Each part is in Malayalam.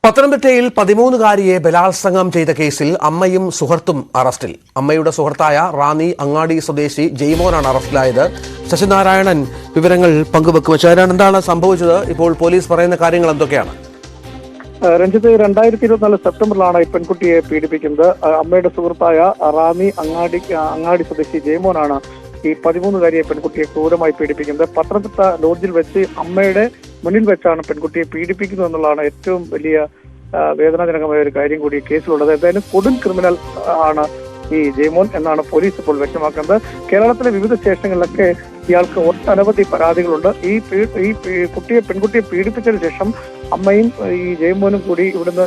പത്തനംതിട്ടയിൽ 13-കാരിയെ ബലാത്സംഗം ചെയ്ത കേസിൽ അമ്മയും സുഹൃത്തും അറസ്റ്റിൽ. അമ്മയുടെ സുഹൃത്തായ റാന്നി അങ്ങാടി സ്വദേശി ജെയ്മോനാണ് അറസ്റ്റിലായത്. ശശിനാരായണൻ വിവരങ്ങൾ പങ്കുവെക്കും. എന്താണ് സംഭവിച്ചത്? ഇപ്പോൾ പോലീസ് പറയുന്ന കാര്യങ്ങൾ എന്തൊക്കെയാണ്? രഞ്ജിത്ത്, 2024 സെപ്റ്റംബറിലാണ് ഈ പെൺകുട്ടിയെ പീഡിപ്പിക്കുന്നത്. അമ്മയുടെ സുഹൃത്തായ റാന്നി അങ്ങാടി സ്വദേശി ജെയ്മോനാണ് ഈ 13-കാരിയെ പെൺകുട്ടിയെ ക്രൂരമായി പീഡിപ്പിക്കുന്നത്. പത്തനംതിട്ട ലോഡ്ജിൽ വെച്ച് അമ്മയുടെ മുന്നിൽ വെച്ചാണ് പെൺകുട്ടിയെ പീഡിപ്പിക്കുന്നത് എന്നുള്ളതാണ് ഏറ്റവും വലിയ വേദനാജനകമായ ഒരു കാര്യം കൂടി കേസിലുള്ളത്. എന്തായാലും കൊടും ക്രിമിനൽ ആണ് ഈ ജെയ്മോൻ എന്നാണ് പോലീസ് ഇപ്പോൾ വ്യക്തമാക്കുന്നത്. കേരളത്തിലെ വിവിധ സ്റ്റേഷനുകളിലൊക്കെ ഇയാൾക്ക് ഒട്ടനവധി പരാതികളുണ്ട്. ഈ പെൺകുട്ടിയെ പീഡിപ്പിച്ചതിന് ശേഷം അമ്മയും ഈ ജെയ്മോനും കൂടി ഇവിടുന്ന്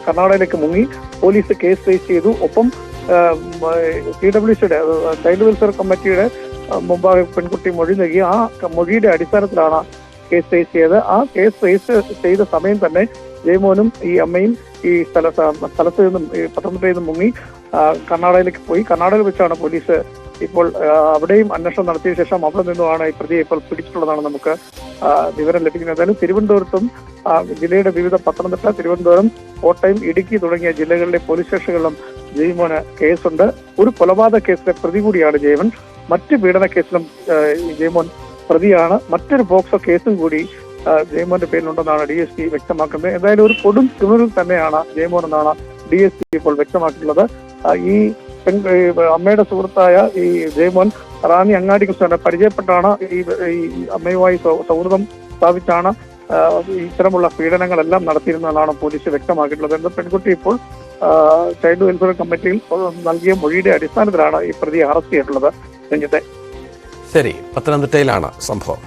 കർണാടകയിലേക്ക് മുങ്ങി. പോലീസ് കേസ് രജിസ്റ്റർ ചെയ്തു. ഒപ്പം CWCയുടെ ചൈൽഡ് വെൽഫെയർ കമ്മിറ്റിയുടെ മുമ്പാകെ പെൺകുട്ടി മൊഴി നൽകി. ആ മൊഴിയുടെ അടിസ്ഥാനത്തിലാണ് കേസ് രജിസ്റ്റർ ചെയ്തത്. ആ കേസ് രജിസ്റ്റർ ചെയ്ത സമയം തന്നെ ജെയ്മോനും ഈ അമ്മയും ഈ സ്ഥലത്ത് നിന്നും പത്തനംതിട്ടയിൽ നിന്നും മുങ്ങി കർണാടകയിലേക്ക് പോയി. കർണാടകയിൽ വെച്ചാണ് പോലീസ് ഇപ്പോൾ അവിടെയും അന്വേഷണം നടത്തിയ ശേഷം അവിടെ നിന്നുമാണ് ഈ പ്രതിയെ ഇപ്പോൾ പിടിച്ചിട്ടുള്ളതാണ് നമുക്ക് വിവരം ലഭിക്കുന്നത്. എന്തായാലും തിരുവനന്തപുരത്തും ജില്ലയുടെ വിവിധ പത്തനംതിട്ട, തിരുവനന്തപുരം, കോട്ടയം, ഇടുക്കി തുടങ്ങിയ ജില്ലകളിലെ പോലീസ് സ്റ്റേഷനുകളിലും ജെയ്മോന് കേസുണ്ട്. ഒരു കൊലപാതക കേസിലെ പ്രതി കൂടിയാണ് ജെയ്മോൻ. മറ്റ് പീഡന കേസിലും ജെയ്മോൻ പ്രതിയാണ്. മറ്റൊരു പോക്സോ കേസും കൂടി ജെയ്മോന്റെ പേരിലുണ്ടെന്നാണ് DSP വ്യക്തമാക്കുന്നത്. എന്തായാലും ഒരു കൊടും ക്രിമിനൽ തന്നെയാണ് ജെയ്മോൻ എന്നാണ് DSP ഇപ്പോൾ വ്യക്തമാക്കിയിട്ടുള്ളത്. ഈ അമ്മയുടെ സുഹൃത്തായ ഈ ജെയ്മോൻ റാന്നി അങ്ങാടി കൃഷ്ണനെ പരിചയപ്പെട്ടാണ് ഈ അമ്മയുമായി സൗഹൃദം സ്ഥാപിച്ചാണ് ഇത്തരമുള്ള പീഡനങ്ങളെല്ലാം നടത്തിയിരുന്നതെന്നാണ് പോലീസ് വ്യക്തമാക്കിയിട്ടുള്ളത്. പെൺകുട്ടി ഇപ്പോൾ ചൈൽഡ് വെൽഫെയർ കമ്മിറ്റിയിൽ നൽകിയ മൊഴിയുടെ അടിസ്ഥാനത്തിലാണ് ഈ പ്രതിയെ അറസ്റ്റ് ചെയ്തിട്ടുള്ളത്. രഞ്ജിത്തെ, ശരി, പത്തനംതിട്ടയിലാണ് സംഭവം.